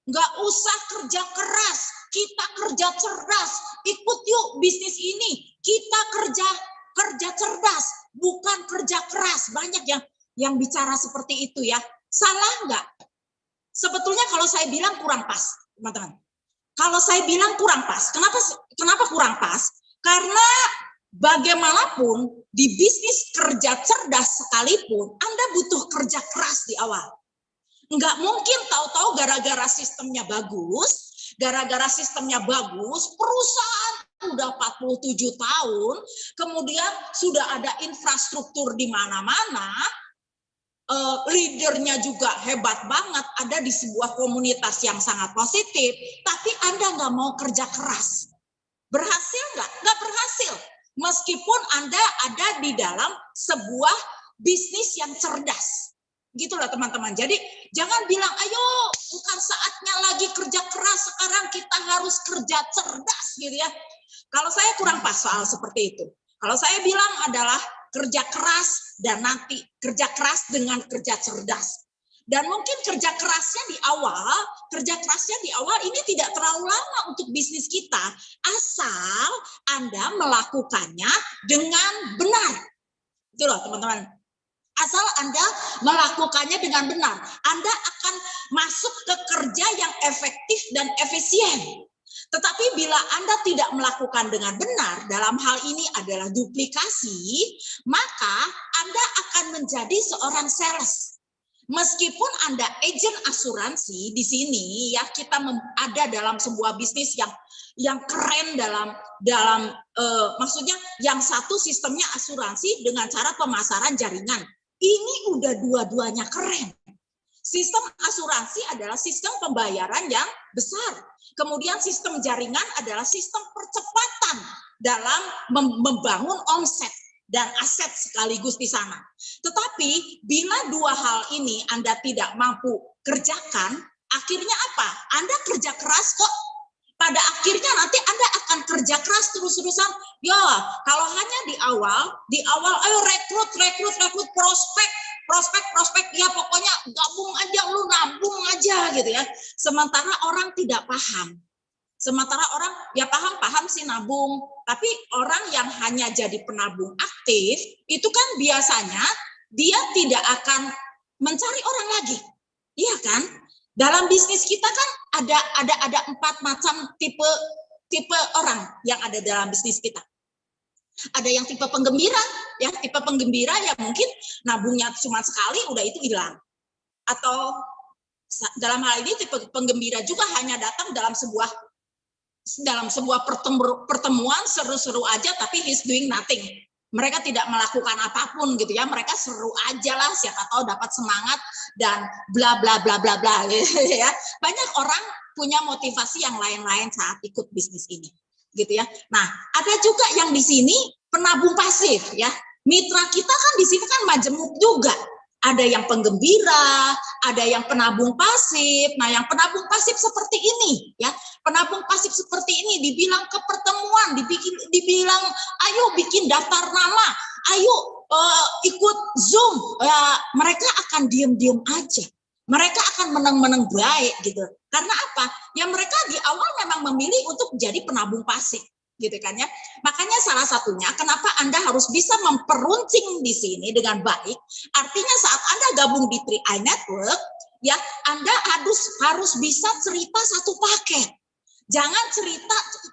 Nggak usah kerja keras, kita kerja cerdas. Ikut yuk bisnis ini, kita kerja cerdas, bukan kerja keras. Banyak yang bicara seperti itu ya. Salah nggak? Sebetulnya kalau saya bilang kurang pas, teman-teman. Kalau saya bilang kurang pas, kenapa kurang pas? Karena bagaimanapun di bisnis kerja cerdas sekalipun, Anda butuh kerja keras di awal. Nggak mungkin tahu-tahu gara-gara sistemnya bagus, perusahaan udah 47 tahun, kemudian sudah ada infrastruktur di mana-mana, leadernya juga hebat banget, ada di sebuah komunitas yang sangat positif, tapi Anda nggak mau kerja keras. Berhasil nggak? Nggak berhasil. Meskipun Anda ada di dalam sebuah bisnis yang cerdas. Gitulah teman-teman. Jadi jangan bilang, ayo bukan saatnya lagi kerja keras, sekarang kita harus kerja cerdas gitu ya. Kalau saya kurang pas soal seperti itu. Kalau saya bilang adalah kerja keras dan nanti kerja keras dengan kerja cerdas. Dan mungkin kerja kerasnya di awal ini tidak terlalu lama untuk bisnis kita, asal Anda melakukannya dengan benar. Itu loh teman-teman. Asal Anda melakukannya dengan benar, Anda akan masuk ke kerja yang efektif dan efisien. Tetapi bila Anda tidak melakukan dengan benar, dalam hal ini adalah duplikasi, maka Anda akan menjadi seorang sales. Meskipun Anda agen asuransi di sini ya, kita ada dalam sebuah bisnis yang keren dalam maksudnya yang satu sistemnya asuransi dengan cara pemasaran jaringan. Ini udah dua-duanya keren. Sistem asuransi adalah sistem pembayaran yang besar. Kemudian sistem jaringan adalah sistem percepatan dalam membangun omset dan aset sekaligus di sana. Tetapi bila dua hal ini Anda tidak mampu kerjakan, akhirnya apa? Anda kerja keras kok. Pada akhirnya nanti Anda akan kerja keras terus-terusan. Ya, kalau hanya di awal ayo rekrut prospek ya, pokoknya gabung aja, lu nabung aja gitu ya. Sementara orang tidak paham. Sementara orang ya paham sih nabung, tapi orang yang hanya jadi penabung aktif itu kan biasanya dia tidak akan mencari orang lagi. Iya kan? Dalam bisnis kita kan ada 4 macam tipe orang yang ada dalam bisnis kita. Ada yang tipe penggembira, ya tipe penggembira ya mungkin nabungnya cuma sekali udah itu hilang. Atau dalam hal ini tipe penggembira juga hanya datang dalam sebuah pertemuan seru-seru aja tapi he's doing nothing. Mereka tidak melakukan apapun gitu ya, mereka seru aja lah, siapa tahu dapat semangat dan bla bla bla bla bla gitu ya. Banyak orang punya motivasi yang lain-lain saat ikut bisnis ini gitu ya. Nah, ada juga yang di sini penabung pasif ya. Mitra kita kan di sini kan majemuk juga. Ada yang penggembira, ada yang penabung pasif. Nah, yang penabung pasif seperti ini ya. Penabung pasif seperti ini dibilang ke pertemuan, dibilang ayo bikin daftar nama, ayo ikut Zoom. Mereka akan diem-diem aja. Mereka akan menang-menang baik gitu. Karena apa? Ya mereka di awal memang memilih untuk jadi penabung pasif. Gitu kan ya. Makanya salah satunya kenapa Anda harus bisa memperuncing di sini dengan baik. Artinya saat Anda gabung di 3i Network, ya Anda harus bisa cerita satu paket.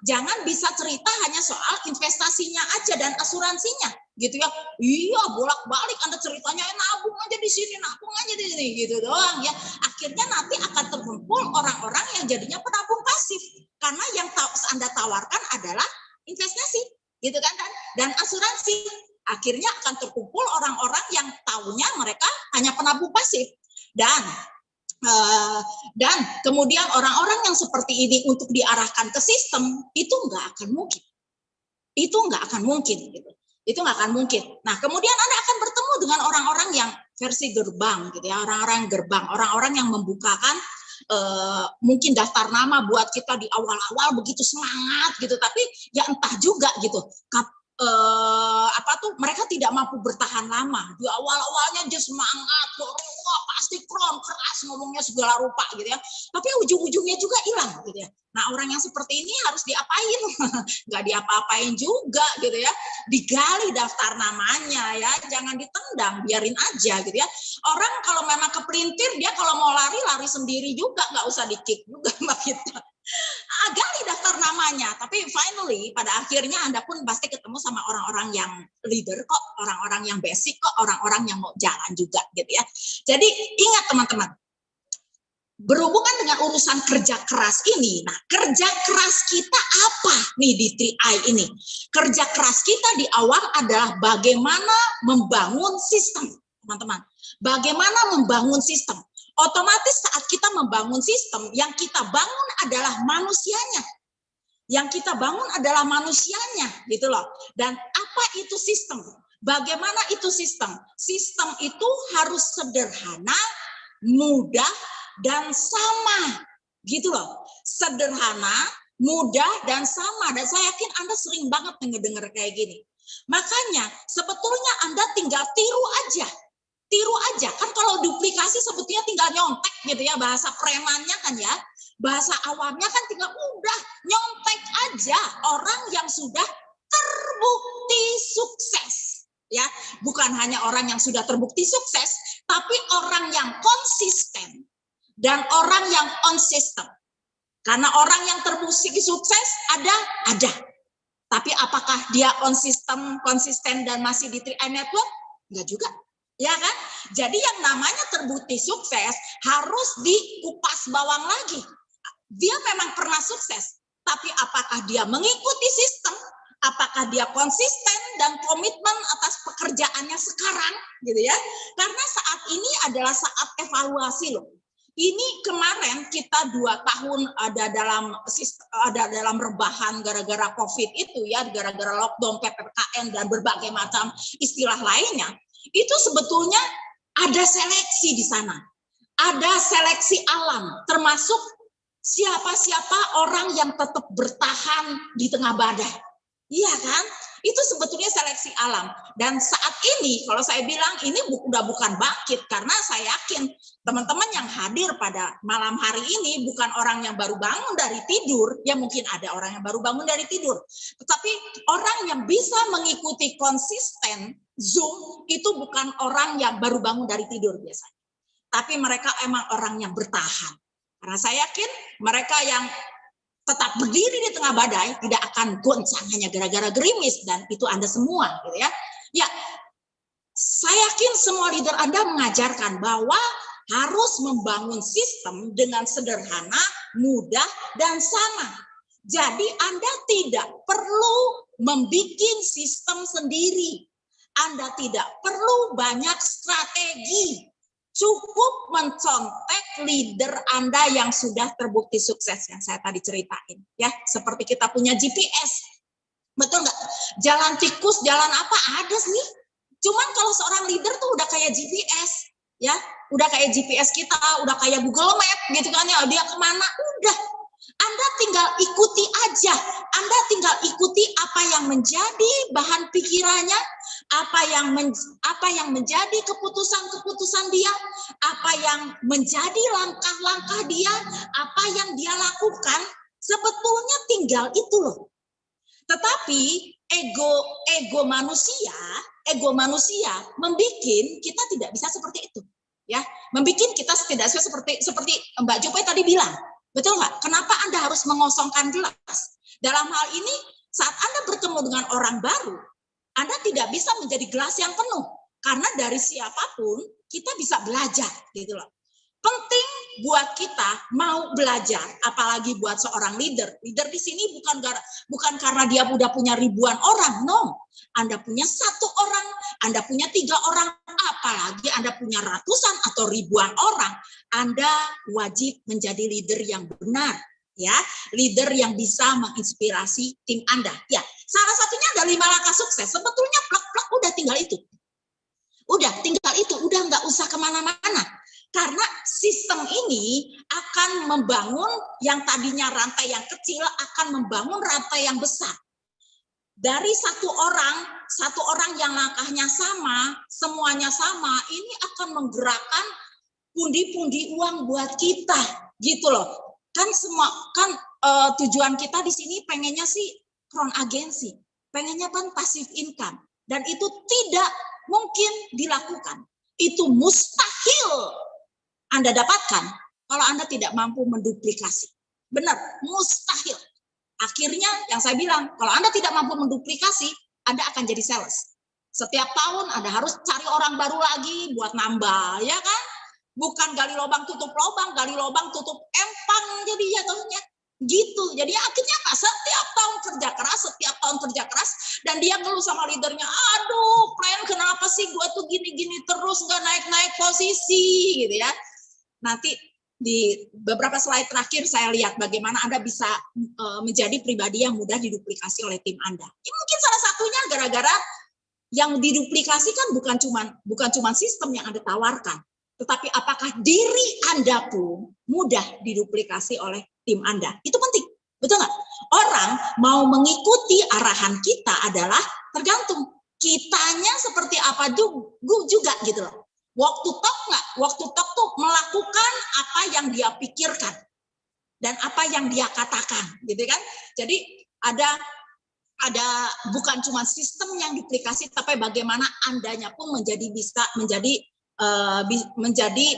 Jangan bisa cerita hanya soal investasinya aja dan asuransinya, gitu ya. Iya, bolak-balik Anda ceritanya nabung aja di sini, gitu doang ya. Akhirnya nanti akan terkumpul orang-orang yang jadinya penabung pasif. Karena yang Anda tawarkan adalah investasi, gitu kan, dan asuransi. Akhirnya akan terkumpul orang-orang yang taunya mereka hanya penabung pasif. Dan kemudian orang-orang yang seperti ini untuk diarahkan ke sistem itu nggak akan mungkin. Itu nggak akan mungkin, gitu. Itu nggak akan mungkin. Nah, kemudian Anda akan bertemu dengan orang-orang yang versi gerbang, gitu ya, orang-orang gerbang, orang-orang yang membukakan mungkin daftar nama buat kita di awal-awal begitu semangat gitu, tapi ya entah juga gitu mereka tidak mampu bertahan lama. Di awal-awalnya dia semangat, wah pasti keras ngomongnya segala rupa gitu ya. Tapi ujung-ujungnya juga hilang gitu ya. Nah, orang yang seperti ini harus diapain? Nggak diapa-apain juga gitu ya. Digali daftar namanya ya, jangan ditendang, biarin aja gitu ya. Orang kalau memang kepelintir, dia kalau mau lari sendiri juga, nggak usah di-kick juga sama kita. Gali daftar namanya, tapi finally pada akhirnya Anda pun pasti ketemu sama orang-orang yang leader kok, orang-orang yang basic kok, orang-orang yang mau jalan juga gitu ya. Jadi ingat teman-teman, berhubungan dengan urusan kerja keras ini, nah kerja keras kita apa nih di 3I ini? Kerja keras kita di awal adalah bagaimana membangun sistem, teman-teman. Bagaimana membangun sistem? Otomatis saat kita membangun sistem, yang kita bangun adalah manusianya. Yang kita bangun adalah manusianya, gitu loh. Dan apa itu sistem? Bagaimana itu sistem? Sistem itu harus sederhana, mudah, dan sama, gitu loh. Sederhana, mudah, dan sama. Dan saya yakin Anda sering banget dengar kayak gini. Makanya sebetulnya Anda tinggal tiru aja. Tiru aja, kan kalau duplikasi sebetulnya tinggal nyontek gitu ya, bahasa premannya kan ya, bahasa awamnya kan tinggal udah nyontek aja orang yang sudah terbukti sukses. Ya, bukan hanya orang yang sudah terbukti sukses, tapi orang yang konsisten dan orang yang on system. Karena orang yang terbukti sukses ada. Tapi apakah dia on system, konsisten dan masih di 3i Network? Enggak juga. Ya kan? Jadi yang namanya terbukti sukses harus dikupas bawang lagi. Dia memang pernah sukses, tapi apakah dia mengikuti sistem? Apakah dia konsisten dan komitmen atas pekerjaannya sekarang, gitu ya? Karena saat ini adalah saat evaluasi loh. Ini kemarin kita 2 tahun ada dalam rebahan gara-gara COVID itu ya, gara-gara lockdown, PPKM dan berbagai macam istilah lainnya. Itu sebetulnya ada seleksi di sana. Ada seleksi alam, termasuk siapa-siapa orang yang tetap bertahan di tengah badai. Iya kan? Itu sebetulnya seleksi alam. Dan saat ini, kalau saya bilang ini udah bukan bangkit, karena saya yakin teman-teman yang hadir pada malam hari ini bukan orang yang baru bangun dari tidur, ya mungkin ada orang yang baru bangun dari tidur. Tetapi orang yang bisa mengikuti konsisten Zoom itu bukan orang yang baru bangun dari tidur biasanya. Tapi mereka emang orang yang bertahan. Karena saya yakin mereka yang tetap berdiri di tengah badai tidak akan goncang hanya gara-gara gerimis, dan itu Anda semua gitu ya. Ya, saya yakin semua leader Anda mengajarkan bahwa harus membangun sistem dengan sederhana, mudah, dan sama. Jadi Anda tidak perlu membuat sistem sendiri. Anda tidak perlu banyak strategi. Cukup mencontek leader Anda yang sudah terbukti sukses yang saya tadi ceritain. Ya, seperti kita punya GPS. Betul nggak? Jalan tikus, jalan apa ada sih? Cuman kalau seorang leader tuh udah kayak GPS. Ya, udah kayak GPS kita, udah kayak Google Map gitu kan ya, dia kemana, udah. Anda tinggal ikuti aja, Anda tinggal ikuti apa yang menjadi bahan pikirannya, apa yang menjadi keputusan-keputusan dia, apa yang menjadi langkah-langkah dia, apa yang dia lakukan, sebetulnya tinggal itu loh. Tetapi ego manusia membuat kita tidak bisa seperti itu, ya, membuat kita tidak bisa seperti Mbak Jope tadi bilang. Betul nggak? Kenapa Anda harus mengosongkan gelas? Dalam hal ini, saat Anda bertemu dengan orang baru, Anda tidak bisa menjadi gelas yang penuh. Karena dari siapapun, kita bisa belajar. Gitu loh. Penting buat kita mau belajar, apalagi buat seorang leader. Leader di sini bukan karena dia udah punya ribuan orang, no. Anda punya 1 orang, Anda punya 3 orang, apalagi Anda punya ratusan atau ribuan orang. Anda wajib menjadi leader yang benar, ya, leader yang bisa menginspirasi tim Anda. Ya, salah satunya ada 5 langkah sukses. Sebetulnya plak-plak udah tinggal itu. Udah nggak usah kemana-mana. Karena sistem ini akan membangun yang tadinya rantai yang kecil, akan membangun rantai yang besar. Dari satu orang yang langkahnya sama, semuanya sama, ini akan menggerakkan pundi-pundi uang buat kita, gitu loh. Kan tujuan kita di sini pengennya sih crown agensi, pengennya kan passive income, dan itu tidak mungkin dilakukan. Itu mustahil Anda dapatkan kalau Anda tidak mampu menduplikasi. Benar, mustahil. Akhirnya yang saya bilang, kalau Anda tidak mampu menduplikasi, Anda akan jadi sales. Setiap tahun Anda harus cari orang baru lagi buat nambah, ya kan? Bukan gali lubang tutup lubang, gali lubang tutup empang jadi jatuhnya. Gitu. Jadi akhirnya Kak, setiap tahun kerja keras, dan dia ngeluh sama leadernya, aduh, klien kenapa sih gue tuh gini-gini terus, nggak naik-naik posisi, gitu ya. Nanti di beberapa slide terakhir saya lihat bagaimana Anda bisa menjadi pribadi yang mudah diduplikasi oleh tim Anda. Ya, mungkin salah satunya gara-gara yang diduplikasi kan bukan cuma sistem yang Anda tawarkan, tetapi apakah diri Anda pun mudah diduplikasi oleh tim Anda. Itu penting, betul nggak? Orang mau mengikuti arahan kita adalah tergantung kitanya seperti apa juga gitu loh. Walk to talk nggak? Walk to talk tuh melakukan apa yang dia pikirkan dan apa yang dia katakan, gitu kan? Jadi ada bukan cuma sistem yang duplikasi, tapi bagaimana Andanya pun menjadi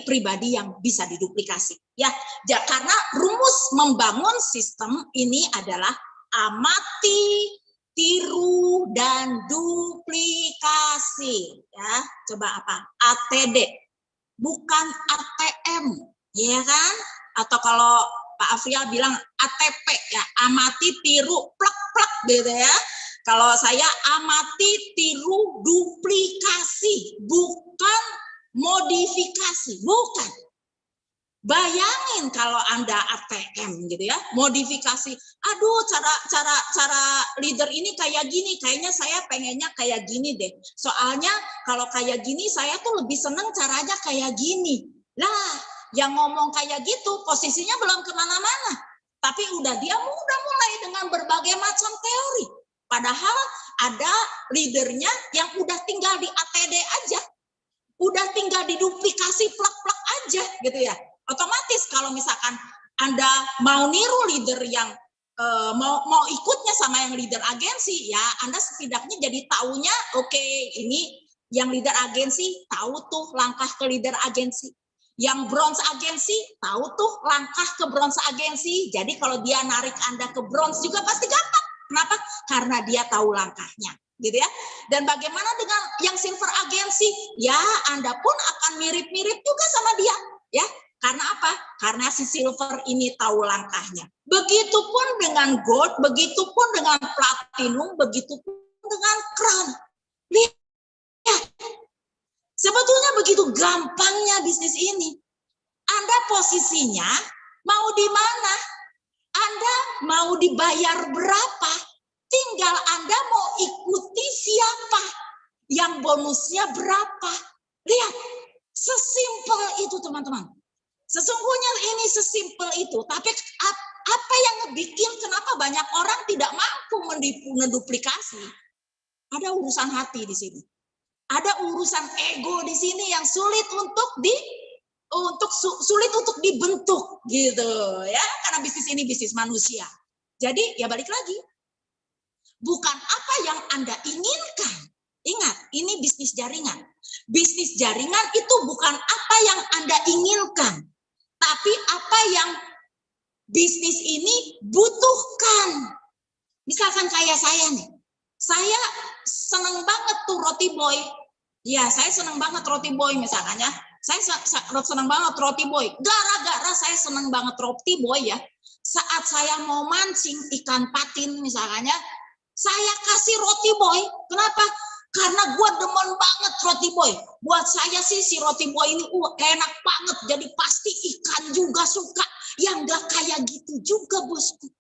pribadi yang bisa diduplikasi. Ya, karena rumus membangun sistem ini adalah amati, tiru, dan duplikasi. Ya, coba apa? ATD, bukan ATM, ya kan? Atau kalau Pak Afrial bilang ATP, ya, amati, tiru, plek-plek gitu ya. Kalau saya amati, tiru, duplikasi, bukan modifikasi, bukan. Bayangin kalau Anda ATM gitu ya, modifikasi. Aduh, cara leader ini kayak gini, kayaknya saya pengennya kayak gini deh. Soalnya kalau kayak gini saya tuh lebih seneng caranya kayak gini. Nah, yang ngomong kayak gitu posisinya belum kemana-mana, tapi dia udah mulai dengan berbagai macam teori. Padahal ada leadernya yang udah tinggal di ATD aja, udah tinggal diduplikasi plak-plak aja gitu ya. Otomatis kalau misalkan Anda mau niru leader yang mau ikutnya sama yang leader agensi, ya Anda setidaknya jadi taunya, oke, ini yang leader agensi tahu tuh langkah ke leader agensi. Yang bronze agensi tahu tuh langkah ke bronze agensi. Jadi kalau dia narik Anda ke bronze juga pasti gampang. Kenapa? Karena dia tahu langkahnya, gitu ya. Dan bagaimana dengan yang silver agensi? Ya, Anda pun akan mirip-mirip juga sama dia, ya. Karena apa? Karena si silver ini tahu langkahnya. Begitupun dengan gold, begitupun dengan platinum, begitupun dengan crown. Lihat, sebetulnya begitu gampangnya bisnis ini. Anda posisinya mau di mana? Anda mau dibayar berapa? Tinggal Anda mau ikuti siapa, yang bonusnya berapa. Lihat, sesimpel itu teman-teman. Sesungguhnya ini sesimpel itu, tapi apa yang ngebikin kenapa banyak orang tidak mampu menduplikasi? Ada urusan hati di sini. Ada urusan ego di sini yang sulit untuk dibentuk gitu ya, karena bisnis ini bisnis manusia. Jadi ya balik lagi, bukan apa yang Anda inginkan. Ingat, ini bisnis jaringan. Bisnis jaringan itu bukan apa yang Anda inginkan, tapi apa yang bisnis ini butuhkan. Misalkan kayak saya nih, saya seneng banget tuh roti boy. Ya, saya seneng banget roti boy misalkan ya. Saya seneng banget roti boy. Gara-gara saya seneng banget roti boy ya, saat saya mau mancing ikan patin misalnya, saya kasih roti boy. Kenapa? Karena gue demen banget roti boy. Buat saya sih si roti boy ini enak banget. Jadi pasti ikan juga suka. Yang gak kayak gitu juga bosku.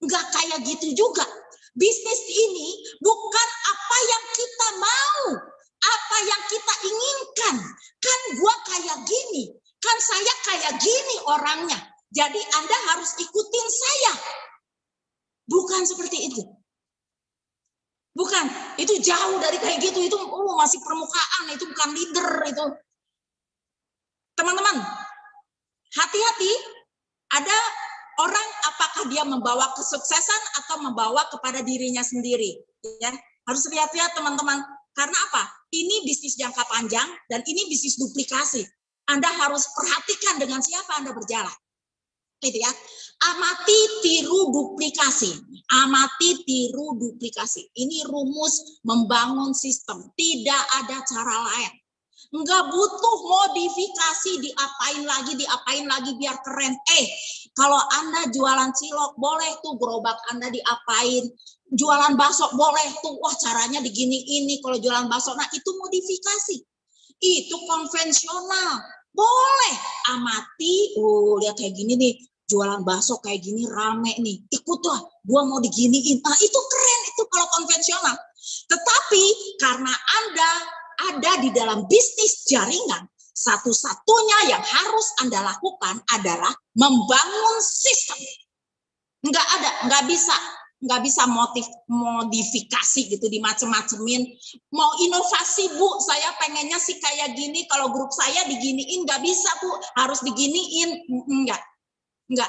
Gak kayak gitu juga. Bisnis ini bukan apa yang kita mau, apa yang kita inginkan. Kan gue kayak gini, kan saya kayak gini orangnya. Jadi Anda harus ikutin saya. Bukan seperti itu. Bukan, itu jauh dari kayak gitu, itu masih permukaan, itu bukan leader itu. Teman-teman, hati-hati, ada orang apakah dia membawa kesuksesan atau membawa kepada dirinya sendiri, ya. Harus lihat-lihat teman-teman, karena apa? Ini bisnis jangka panjang dan ini bisnis duplikasi. Anda harus perhatikan dengan siapa Anda berjalan. Gitu ya. Amati, tiru, duplikasi. Amati, tiru, duplikasi. Ini rumus membangun sistem. Tidak ada cara lain. Enggak butuh modifikasi, diapain lagi biar keren. Kalau Anda jualan cilok, boleh tuh gerobak Anda diapain. Jualan bakso, boleh tuh, wah caranya digini ini. Kalau jualan bakso, nah itu modifikasi. Itu konvensional. Boleh, amati, lihat kayak gini nih. Jualan bakso kayak gini rame nih, ikut lah, gua mau diginiin. Nah itu keren, itu kalau konvensional. Tetapi karena Anda ada di dalam bisnis jaringan, satu-satunya yang harus Anda lakukan adalah membangun sistem. Nggak bisa modifikasi gitu, dimacem-macemin. Mau inovasi Bu, saya pengennya sih kayak gini, kalau grup saya diginiin, nggak bisa Bu, harus diginiin. Enggak,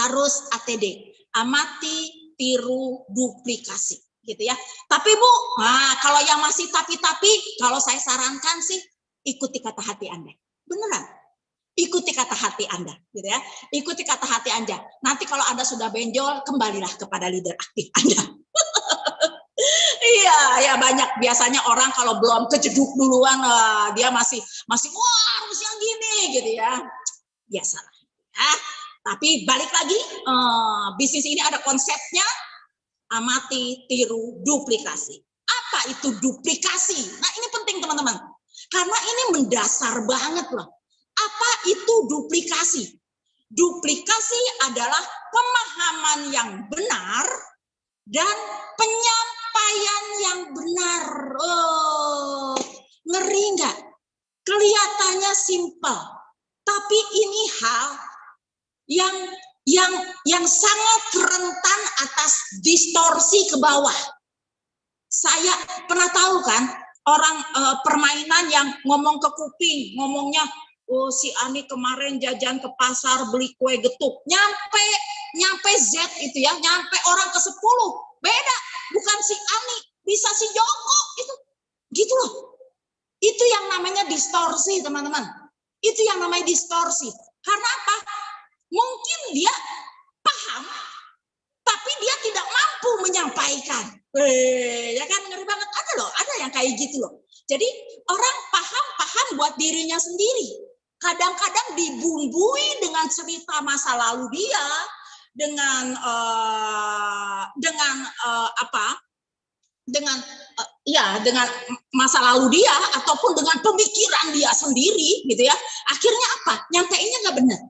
harus ATD, amati, tiru, duplikasi, gitu ya. Tapi Bu, nah kalau yang masih tapi, kalau saya sarankan sih ikuti kata hati Anda, beneran. Ikuti kata hati Anda, gitu ya. Ikuti kata hati Anda. Nanti kalau Anda sudah benjol, kembalilah kepada leader aktif Anda. Iya, ya banyak biasanya orang kalau belum kejeduk duluan, dia masih wah harus yang gini, gitu ya. Biasalah. Tapi balik lagi, bisnis ini ada konsepnya, amati, tiru, duplikasi. Apa itu duplikasi? Nah ini penting teman-teman, karena ini mendasar banget loh. Apa itu duplikasi? Duplikasi adalah pemahaman yang benar dan penyampaian yang benar. Ngeri nggak? Kelihatannya simpel, tapi ini hal yang sangat rentan atas distorsi ke bawah. Saya pernah tahu kan orang permainan yang ngomong ke kuping, ngomongnya, oh si Ani kemarin jajan ke pasar beli kue getuk, nyampe Z itu ya, nyampe orang ke 10, beda, bukan si Ani, bisa si Joko itu, gitu loh. Itu yang namanya distorsi teman-teman. Itu yang namanya distorsi. Karena apa? Mungkin dia paham, tapi dia tidak mampu menyampaikan. Ya kan, ngeri banget. Ada yang kayak gitu loh. Jadi orang paham buat dirinya sendiri. Kadang-kadang dibumbui dengan cerita masa lalu dia, dengan masa lalu dia, ataupun dengan pemikiran dia sendiri, gitu ya. Akhirnya apa? Nyampeinnya nggak benar.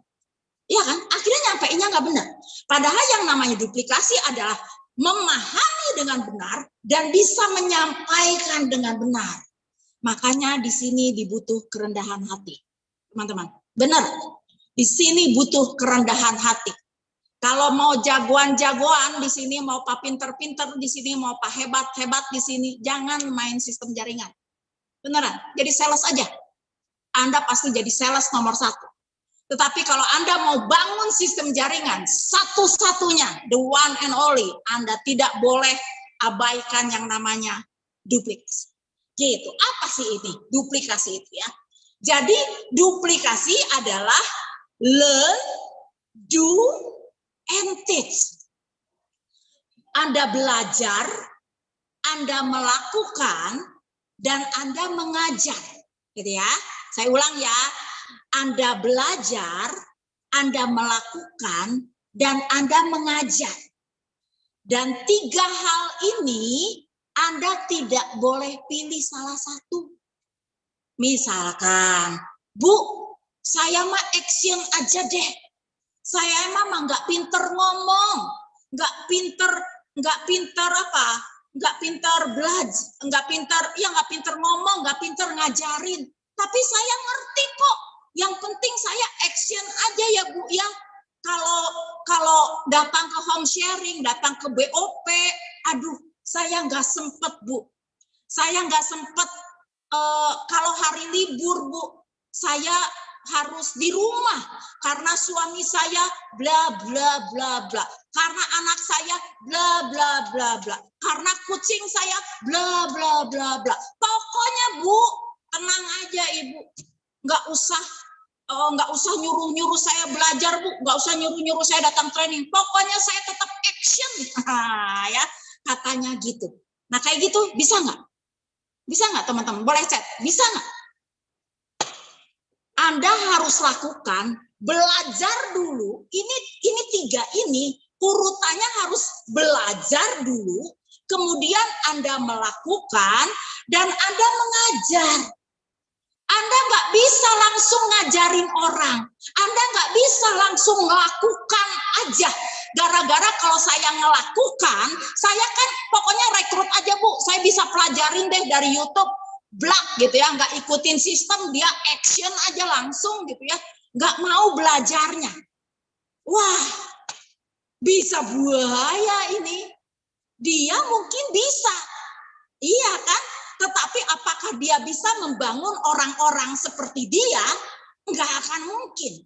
Ya kan, akhirnya nyampeinnya nggak benar. Padahal yang namanya duplikasi adalah memahami dengan benar dan bisa menyampaikan dengan benar. Makanya di sini dibutuh kerendahan hati, teman-teman. Benar, di sini butuh kerendahan hati. Kalau mau jagoan-jagoan di sini, mau pak pinter-pinter di sini, mau pak hebat-hebat di sini, jangan main sistem jaringan. Beneran, jadi sales aja. Anda pasti jadi sales nomor 1. Tetapi kalau Anda mau bangun sistem jaringan, satu-satunya, the one and only, Anda tidak boleh abaikan yang namanya duplikasi. Gitu. Apa sih ini? Duplikasi itu ya. Jadi duplikasi adalah learn, do, and teach. Anda belajar, Anda melakukan, dan Anda mengajar. Gitu ya. Saya ulang ya. Anda belajar, Anda melakukan, dan Anda mengajar. Dan 3 hal ini Anda tidak boleh pilih salah satu. Misalkan, Bu, saya mah action aja deh. Saya emang nggak pinter ngomong, nggak pinter belajar, nggak pinter ngomong, nggak pinter ngajarin. Tapi saya ngerti kok. Yang penting saya action aja ya Bu ya. Kalau datang ke home sharing, datang ke BOP, aduh Saya nggak sempet, Bu. Saya nggak sempet kalau hari libur, Bu. Saya harus di rumah karena suami saya bla bla bla bla, karena anak saya bla bla bla bla, karena kucing saya bla bla bla bla. Pokoknya Bu, tenang aja Ibu, nggak usah nyuruh saya belajar Bu, nggak usah nyuruh saya datang training, pokoknya saya tetap action. Ya katanya gitu. Nah kayak gitu bisa nggak? Bisa nggak teman-teman? Boleh chat, bisa nggak? Anda harus lakukan, belajar dulu. Ini tiga ini, urutannya harus belajar dulu, kemudian Anda melakukan, dan Anda mengajar. Anda nggak bisa langsung ngajarin orang. Anda nggak bisa langsung melakukan aja. Gara-gara kalau saya ngelakukan, saya kan pokoknya rekrut aja Bu. Saya bisa pelajarin deh dari YouTube. Blak gitu ya, nggak ikutin sistem, dia action aja langsung gitu ya, nggak mau belajarnya. Wah, bisa buaya ini. Dia mungkin bisa, iya kan? Tetapi apakah dia bisa membangun orang-orang seperti dia? Nggak akan mungkin.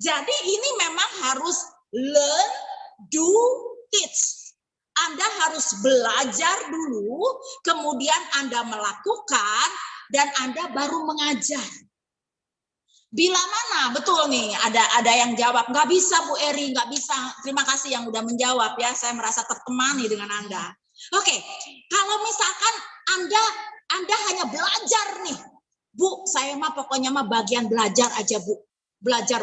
Jadi ini memang harus learn, do, teach. Anda harus belajar dulu, kemudian Anda melakukan, dan Anda baru mengajar. Bila mana? Betul nih, ada yang jawab, nggak bisa Bu Eri, nggak bisa. Terima kasih yang udah menjawab ya, saya merasa tertemani dengan Anda. Oke, kalau misalkan Anda hanya belajar nih, Bu, saya mah pokoknya mah bagian belajar aja Bu. Belajar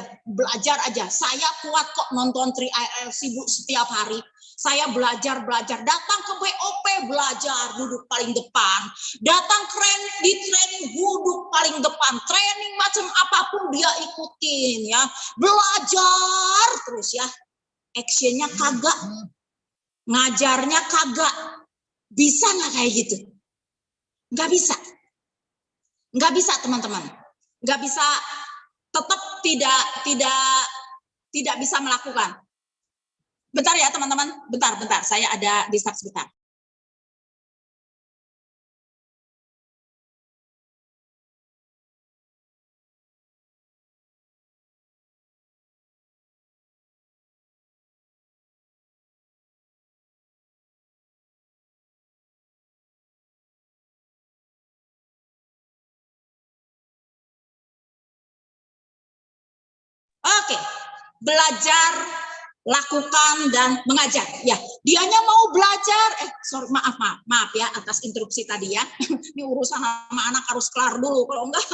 aja. Saya kuat kok nonton 3ILC Bu setiap hari. Saya belajar, datang ke BOP belajar, duduk paling depan. Datang di training, duduk paling depan. Training macam apapun dia ikutin ya. Belajar terus ya. Actionnya kagak. Ngajarnya kagak. Bisa nggak kayak gitu? Nggak bisa. Nggak bisa teman-teman. Nggak bisa, tetap tidak bisa melakukan. Bentar ya teman-teman, bentar, saya ada disturb sebentar. Oke, belajar, lakukan, dan mengajar. Ya, dianya mau belajar. Sorry, maaf ya atas interupsi tadi ya. Ini urusan sama anak harus kelar dulu, kalau enggak.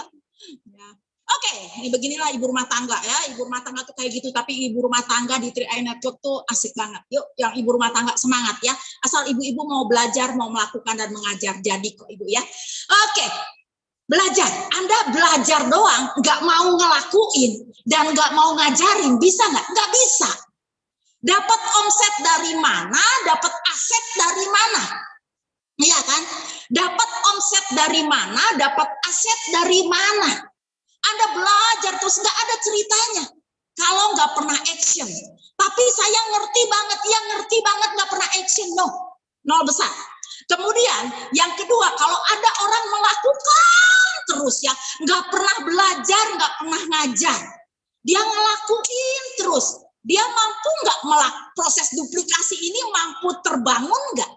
Ya. Oke, ini beginilah ibu rumah tangga ya. Ibu rumah tangga tuh kayak gitu, tapi ibu rumah tangga di 3i Network tuh asik banget. Yuk, yang ibu rumah tangga semangat ya. Asal ibu-ibu mau belajar, mau melakukan dan mengajar, jadi kok ibu ya. Oke. Belajar, Anda belajar doang, nggak mau ngelakuin dan nggak mau ngajarin, bisa nggak? Nggak bisa. Dapat omset dari mana? Dapat aset dari mana? Iya kan? Dapat omset dari mana? Dapat aset dari mana? Anda belajar terus nggak ada ceritanya. Kalau nggak pernah action, tapi saya ngerti banget, ya ngerti banget nggak pernah action, no, nol besar. Kemudian yang kedua, kalau ada orang melakukan terus ya, nggak pernah belajar, nggak pernah ngajar, dia ngelakuin terus, dia mampu nggak proses duplikasi ini mampu terbangun nggak?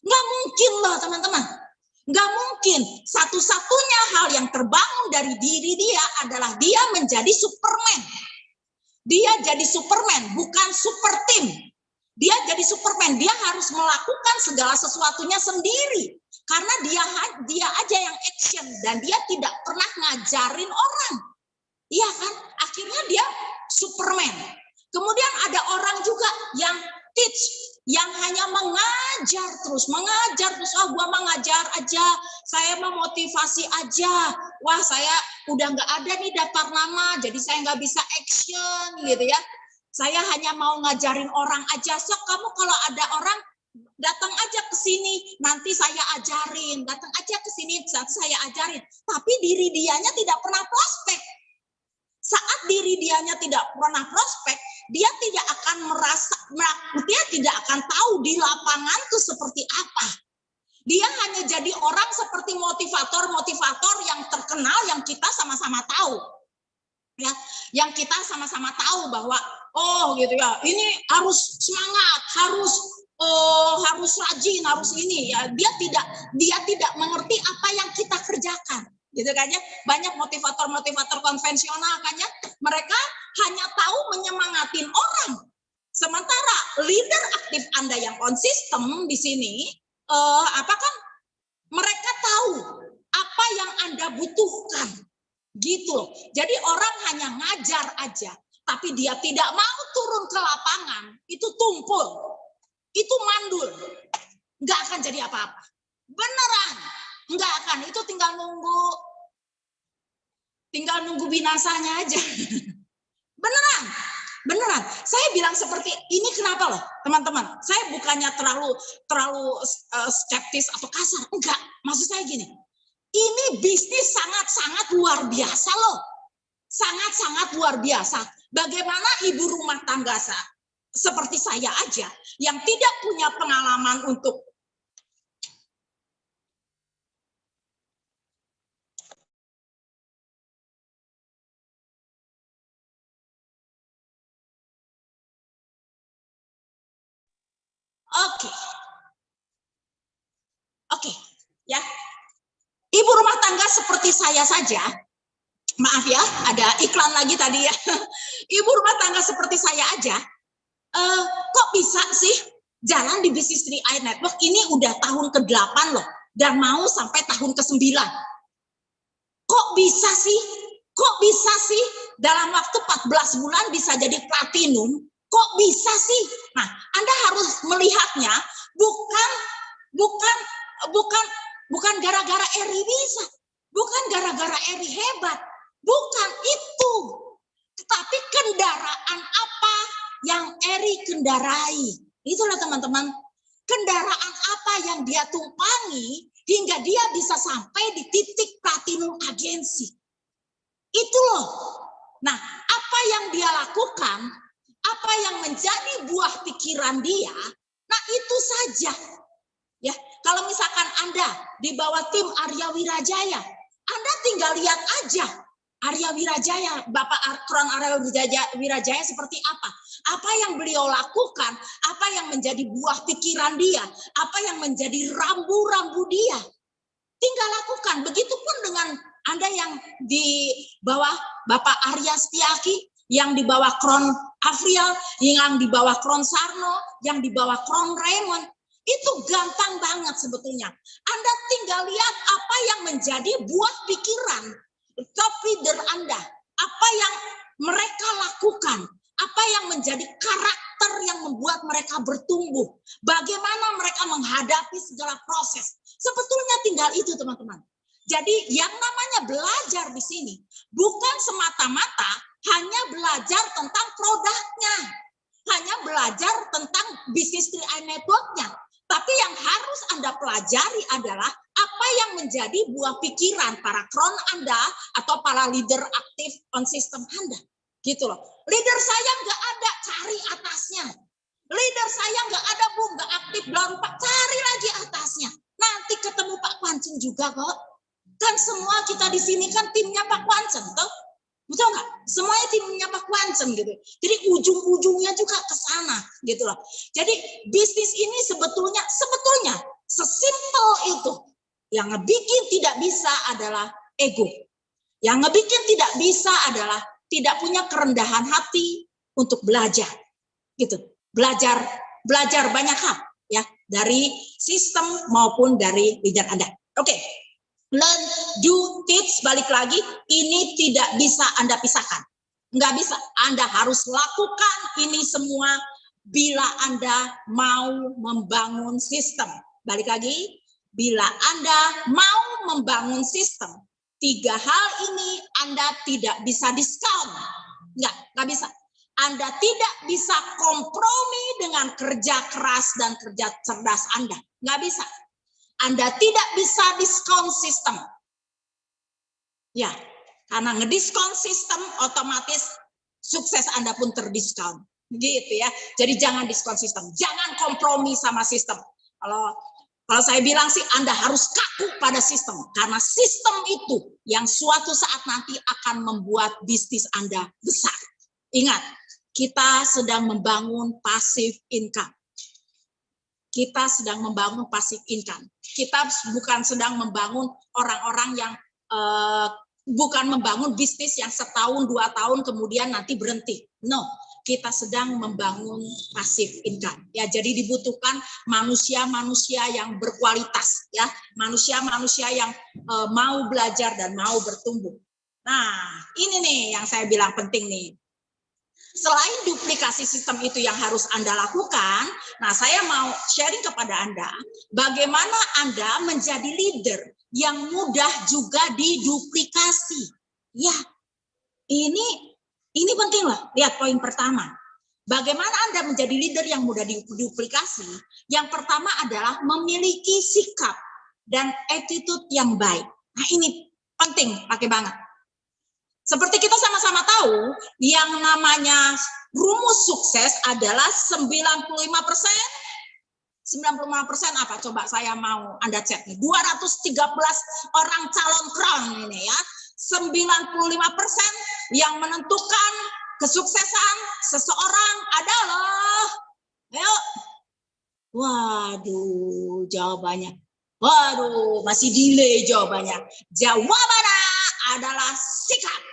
Nggak mungkin loh teman-teman, nggak mungkin. Satu-satunya hal yang terbangun dari diri dia adalah dia menjadi Superman. Dia jadi Superman, bukan super tim. Dia jadi Superman, dia harus melakukan segala sesuatunya sendiri. Karena dia aja yang action dan dia tidak pernah ngajarin orang. Iya kan? Akhirnya dia Superman. Kemudian ada orang juga yang teach, yang hanya mengajar terus. Oh, gua mah ngajar aja, saya mau motivasi aja. Wah, saya udah nggak ada nih daftar nama, jadi saya nggak bisa action gitu ya. Saya hanya mau ngajarin orang aja. So, kamu kalau ada orang datang aja ke sini, nanti saya ajarin. Datang aja ke sini, nanti saya ajarin. Tapi diri dianya tidak pernah prospek. Saat diri dianya tidak pernah prospek, dia tidak akan merasa, dia tidak akan tahu di lapangan itu seperti apa. Dia hanya jadi orang seperti motivator-motivator yang terkenal yang kita sama-sama tahu. Ya, yang kita sama-sama tahu bahwa oh gitu ya, ini harus semangat, harus rajin, harus ini ya. Dia tidak mengerti apa yang kita kerjakan. Gitu kan ya. Banyak motivator-motivator konvensional kan ya, mereka hanya tahu menyemangatin orang. Sementara leader aktif Anda yang konsisten di sini kan mereka tahu apa yang Anda butuhkan. Gitu loh. Jadi orang hanya ngajar aja, tapi dia tidak mau turun ke lapangan, itu tumpul, itu mandul, nggak akan jadi apa-apa. Beneran, nggak akan. Itu tinggal nunggu binasanya aja. Beneran. Saya bilang seperti ini kenapa loh, teman-teman? Saya bukannya terlalu skeptis atau kasar, enggak. Maksud saya gini. Ini bisnis sangat-sangat luar biasa loh. Sangat-sangat luar biasa. Bagaimana ibu rumah tangga seperti saya aja yang tidak punya pengalaman untuk Oke. Ya. Ibu rumah tangga seperti saya saja, maaf ya, ada iklan lagi tadi ya. Ibu rumah tangga seperti saya aja, kok bisa sih jalan di bisnis 3i Network ini udah tahun ke-8 loh, dan mau sampai tahun ke-9. Kok bisa sih? Dalam waktu 14 bulan bisa jadi platinum? Kok bisa sih? Nah, Anda harus melihatnya bukan gara-gara Eri bisa, bukan gara-gara Eri hebat, bukan itu. Tetapi kendaraan apa yang Eri kendarai? Itulah teman-teman, kendaraan apa yang dia tumpangi hingga dia bisa sampai di titik platinum agensi. Itu loh. Nah, apa yang dia lakukan, apa yang menjadi buah pikiran dia, nah itu saja. Ya, kalau misalkan Anda di bawah tim Arya Wirajaya, Anda tinggal lihat aja Arya Wirajaya, Bapak Kron Arya Wirajaya seperti apa? Apa yang beliau lakukan, apa yang menjadi buah pikiran dia, apa yang menjadi rambu-rambu dia. Tinggal lakukan. Begitupun dengan Anda yang di bawah Bapak Arya Setiaki, yang di bawah Kron Afrial, yang di bawah Kron Sarno, yang di bawah Kron Raymond. Itu gampang banget sebetulnya. Anda tinggal lihat apa yang menjadi buah pikiran top leader Anda. Apa yang mereka lakukan. Apa yang menjadi karakter yang membuat mereka bertumbuh. Bagaimana mereka menghadapi segala proses. Sebetulnya tinggal itu teman-teman. Jadi yang namanya belajar di sini bukan semata-mata hanya belajar tentang produknya. Hanya belajar tentang bisnis 3i Network-nya. Tapi yang harus Anda pelajari adalah apa yang menjadi buah pikiran para kron Anda atau para leader aktif on system Anda. Gitu loh. Leader saya nggak ada, cari atasnya. Leader saya nggak ada, Bu, nggak aktif, baru Pak, cari lagi atasnya. Nanti ketemu Pak Kwancen juga kok. Kan semua kita di sini kan timnya Pak Kwancen, toh. Betul nggak? Semuanya timnya Pak Kwancen gitu. Jadi ujung-ujungnya juga ke sana gitu loh. Jadi bisnis ini sebetulnya sesimpel itu. Yang ngebikin tidak bisa adalah ego. Yang ngebikin tidak bisa adalah tidak punya kerendahan hati untuk belajar. Gitu. Belajar banyak hal ya dari sistem maupun dari leader Anda. Oke. Learn, do, teach, balik lagi, ini tidak bisa Anda pisahkan. Nggak bisa, Anda harus lakukan ini semua bila Anda mau membangun sistem. Balik lagi, bila Anda mau membangun sistem, 3 hal ini Anda tidak bisa diskon. Nggak bisa. Anda tidak bisa kompromi dengan kerja keras dan kerja cerdas Anda. Nggak bisa. Anda tidak bisa diskon sistem. Ya, karena ngediskon sistem otomatis sukses Anda pun terdiskon. Gitu ya. Jadi jangan diskon sistem, jangan kompromi sama sistem. Kalau Kalau saya bilang sih Anda harus kaku pada sistem, karena sistem itu yang suatu saat nanti akan membuat bisnis Anda besar. Ingat, kita sedang membangun passive income. Kita sedang membangun passive income. Kita bukan sedang membangun orang-orang yang bukan membangun bisnis yang setahun, 2 tahun kemudian nanti berhenti. No, kita sedang membangun passive income. Ya, jadi dibutuhkan manusia-manusia yang berkualitas, ya, manusia-manusia yang mau belajar dan mau bertumbuh. Nah, ini nih yang saya bilang penting nih. Selain duplikasi sistem itu yang harus Anda lakukan, nah saya mau sharing kepada Anda bagaimana Anda menjadi leader yang mudah juga diduplikasi. Ya, ini penting loh. Lihat poin pertama. Bagaimana Anda menjadi leader yang mudah diduplikasi? Yang pertama adalah memiliki sikap dan attitude yang baik. Nah, ini penting, pakai banget. Seperti kita sama-sama tahu, yang namanya rumus sukses adalah 95%. 95% apa? Coba saya mau Anda cek nih. 213 orang calon crown ini ya. 95% yang menentukan kesuksesan seseorang adalah, ayo. Waduh, jawabannya. Waduh, masih delay jawabannya. Jawabannya adalah sikap.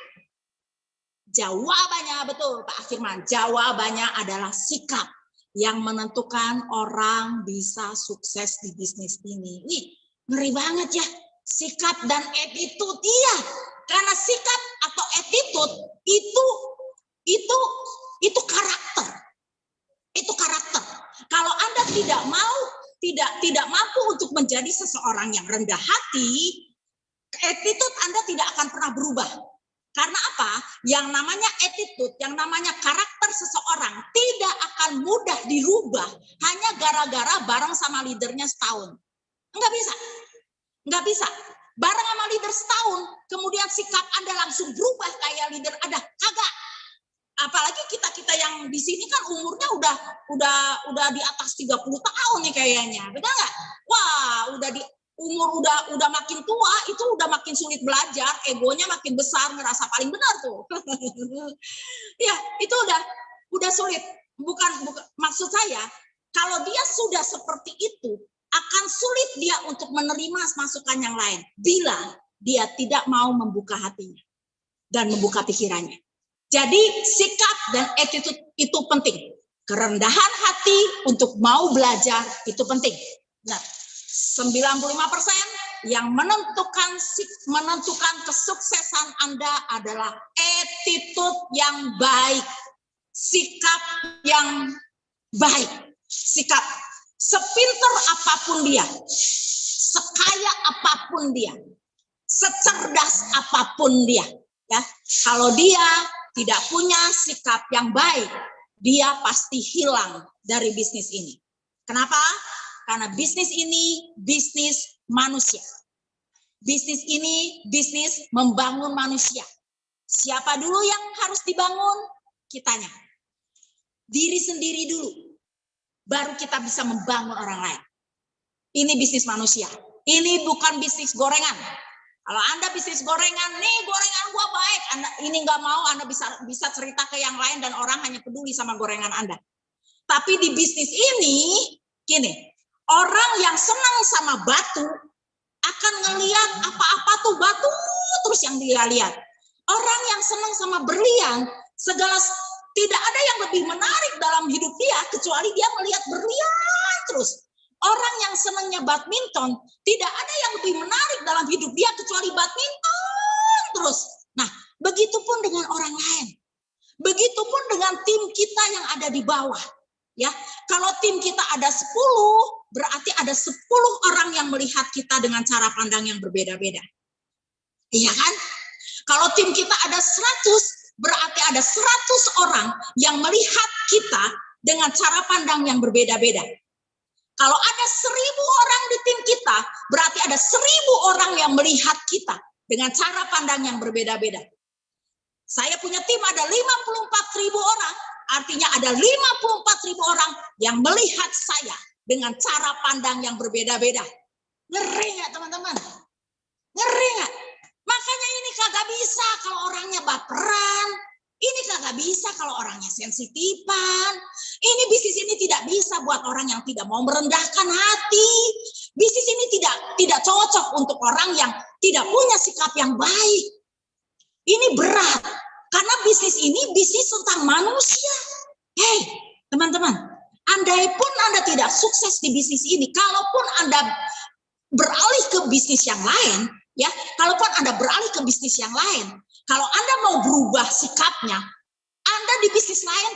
Jawabannya betul Pak Firman, jawabannya adalah sikap yang menentukan orang bisa sukses di bisnis ini. Wih, ngeri banget ya, sikap dan attitude. Iya, karena sikap atau attitude itu karakter. Itu karakter. Kalau Anda tidak mampu untuk menjadi seseorang yang rendah hati, attitude Anda tidak akan pernah berubah. Karena apa? Yang namanya attitude, yang namanya karakter seseorang tidak akan mudah dirubah hanya gara-gara bareng sama leadernya setahun. Enggak bisa. Enggak bisa. Bareng sama leader setahun, kemudian sikap Anda langsung berubah kayak leader Anda. Kagak. Apalagi kita yang di sini kan umurnya udah di atas 30 tahun nih kayaknya. Betul nggak? Wah, umur udah makin tua, itu udah makin sulit belajar, egonya makin besar, ngerasa paling benar tuh. Ya, itu udah sulit. Bukan maksud saya, kalau dia sudah seperti itu, akan sulit dia untuk menerima masukan yang lain bila dia tidak mau membuka hatinya dan membuka pikirannya. Jadi sikap dan attitude itu penting. Kerendahan hati untuk mau belajar itu penting. Nah, 95% yang menentukan kesuksesan Anda adalah attitude yang baik, sikap yang baik, sikap. Sepinter apapun dia, sekaya apapun dia, secerdas apapun dia, ya, kalau dia tidak punya sikap yang baik, dia pasti hilang dari bisnis ini. Kenapa? Karena bisnis ini bisnis manusia. Bisnis ini bisnis membangun manusia. Siapa dulu yang harus dibangun? Kitanya. Diri sendiri dulu. Baru kita bisa membangun orang lain. Ini bisnis manusia. Ini bukan bisnis gorengan. Kalau Anda bisnis gorengan, nih gorengan gua baik, Anda ini nggak mau, Anda bisa cerita ke yang lain dan orang hanya peduli sama gorengan Anda. Tapi di bisnis ini, gini, orang yang senang sama batu akan ngelihat apa-apa tuh batu terus yang dia lihat. Orang yang senang sama berlian, tidak ada yang lebih menarik dalam hidup dia kecuali dia melihat berlian terus. Orang yang senangnya badminton, tidak ada yang lebih menarik dalam hidup dia kecuali badminton terus. Nah, begitupun dengan orang lain. Begitupun dengan tim kita yang ada di bawah. Ya, kalau tim kita ada 10, berarti ada 10 orang yang melihat kita dengan cara pandang yang berbeda-beda. Iya kan? Kalau tim kita ada 100, berarti ada 100 orang yang melihat kita dengan cara pandang yang berbeda-beda. Kalau ada 1000 orang di tim kita, berarti ada 1000 orang yang melihat kita dengan cara pandang yang berbeda-beda. Saya punya tim ada 54.000 orang, artinya ada 54.000 orang yang melihat saya dengan cara pandang yang berbeda-beda. Ngeri nggak teman-teman? Ngeri nggak? Makanya ini kagak bisa kalau orangnya baperan. Ini kagak bisa kalau orangnya sensitifan. Ini bisnis ini tidak bisa buat orang yang tidak mau merendahkan hati. Bisnis ini tidak cocok untuk orang yang tidak punya sikap yang baik. Ini berat. Karena bisnis ini bisnis tentang manusia. Hei, teman-teman, andai pun Anda tidak sukses di bisnis ini, kalaupun Anda beralih ke bisnis yang lain, ya, kalaupun Anda beralih ke bisnis yang lain, kalau Anda mau berubah sikapnya, Anda di bisnis lain,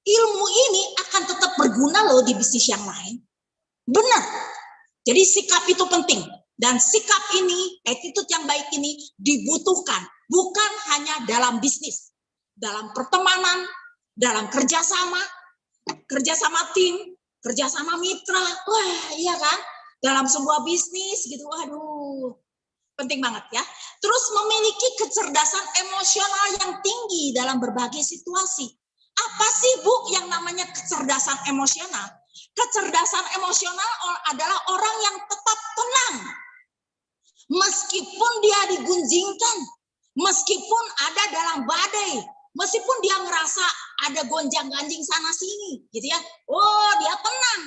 ilmu ini akan tetap berguna loh di bisnis yang lain. Benar. Jadi sikap itu penting. Dan sikap ini, attitude yang baik ini dibutuhkan. Bukan hanya dalam bisnis. Dalam pertemanan, dalam kerjasama tim, kerjasama mitra. Wah, iya kan? Dalam sebuah bisnis gitu, waduh. Penting banget ya. Terus memiliki kecerdasan emosional yang tinggi dalam berbagai situasi. Apa sih Bu yang namanya kecerdasan emosional? Kecerdasan emosional adalah orang yang tetap tenang. Meskipun dia digunjingkan, meskipun ada dalam badai, meskipun dia ngerasa ada gonjang-ganjing sana sini, gitu ya. Oh, dia tenang.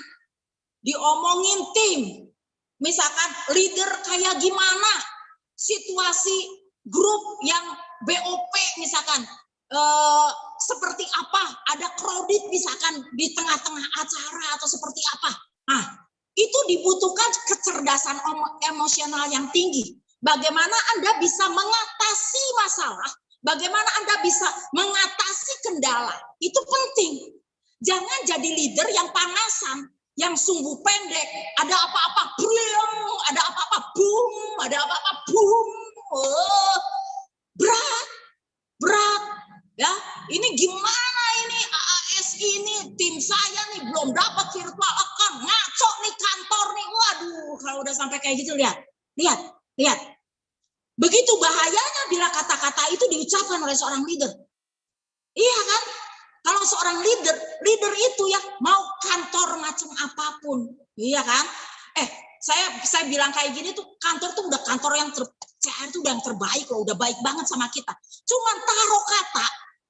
Diomongin tim. Misalkan leader kayak gimana? Situasi grup yang BOP misalkan seperti apa, ada crowded misalkan di tengah-tengah acara atau seperti apa. Nah, itu dibutuhkan kecerdasan emosional yang tinggi. Bagaimana Anda bisa mengatasi masalah, bagaimana Anda bisa mengatasi kendala, itu penting. Jangan jadi leader yang panasan, yang sumbu pendek, ada apa-apa brung, ada apa-apa boom, ada apa-apa boom. Oh, berat ya. Ini gimana ini AAS ini tim saya nih belum dapat virtual account, ngaco nih kantor nih. Waduh, kalau udah sampai kayak gitu lihat. Begitu bahayanya bila kata-kata itu diucapkan oleh seorang leader. Iya kan? Kalau seorang leader itu ya mau kantor macam apapun, iya kan? Saya bilang kayak gini tuh, kantor tuh udah kantor yang CR tuh udah yang terbaik loh, udah baik banget sama kita. Cuman taruh kata,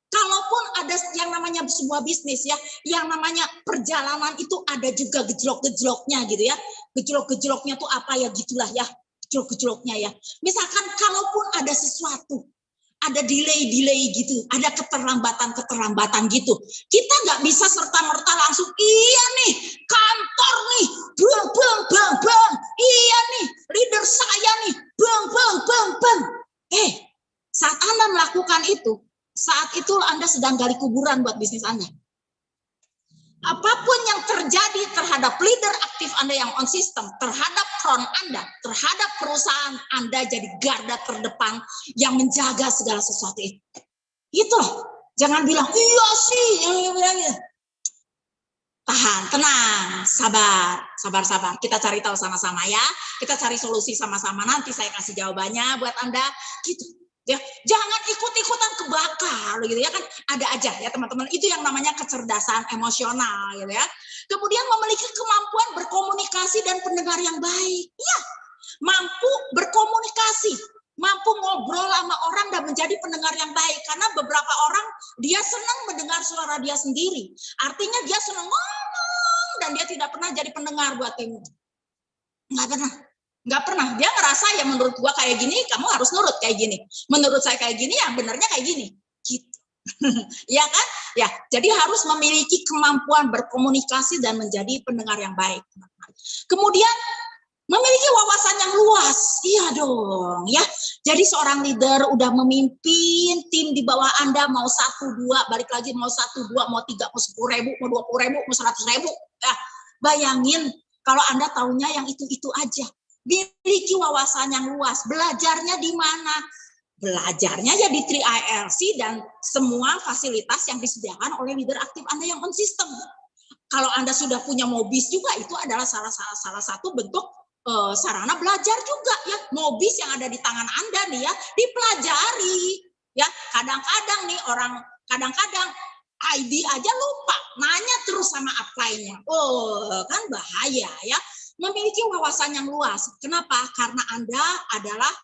kalaupun ada yang namanya sebuah bisnis ya, yang namanya perjalanan itu ada juga gejolak-gejolaknya gitu ya. Gejolak-gejolaknya tuh apa ya, gitulah ya, gejolak-gejolaknya ya. Misalkan kalaupun ada sesuatu, ada delay gitu, ada keterlambatan gitu. Kita nggak bisa serta-merta langsung, iya nih, kantor nih, bang, iya nih, leader saya nih, bang. Saat Anda melakukan itu, saat itu Anda sedang gali kuburan buat bisnis Anda. Apapun yang terjadi terhadap leader aktif Anda yang on system, terhadap crown Anda, terhadap perusahaan Anda jadi garda terdepan yang menjaga segala sesuatu itu. Itu loh. Jangan bilang, iya sih. Tahan, tenang, sabar. Kita cari tahu sama-sama ya. Kita cari solusi sama-sama. Nanti saya kasih jawabannya buat Anda. Gitu. Ya, jangan ikut-ikutan kebakar gitu ya kan, ada aja ya teman-teman, itu yang namanya kecerdasan emosional gitu ya. Kemudian memiliki kemampuan berkomunikasi dan pendengar yang baik. Ya, mampu berkomunikasi, mampu ngobrol sama orang dan menjadi pendengar yang baik, karena beberapa orang dia senang mendengar suara dia sendiri. Artinya dia senang ngomong dan dia tidak pernah jadi pendengar buat tim. Nggak pernah. Dia ngerasa ya menurut gua kayak gini, kamu harus nurut kayak gini. Menurut saya kayak gini, ya benernya kayak gini. Gitu. Ya kan? Ya, jadi harus memiliki kemampuan berkomunikasi dan menjadi pendengar yang baik. Kemudian memiliki wawasan yang luas. Iya dong, ya. Jadi seorang leader udah memimpin tim di bawah Anda, mau 1, 2, balik lagi mau 1, 2, mau 3, mau 10.000, mau 20.000, mau 100.000. Ya, bayangin kalau Anda taunya yang itu-itu aja. Miliki wawasan yang luas. Belajarnya di mana? Belajarnya ya di 3ILC dan semua fasilitas yang disediakan oleh leader aktif Anda yang on system. Kalau Anda sudah punya Mobis juga, itu adalah salah satu bentuk sarana belajar juga ya. Mobis yang ada di tangan Anda nih ya, dipelajari. Ya, kadang-kadang nih orang ID aja lupa, nanya terus sama upline-nya. Oh, kan bahaya ya. Memiliki wawasan yang luas. Kenapa? Karena Anda adalah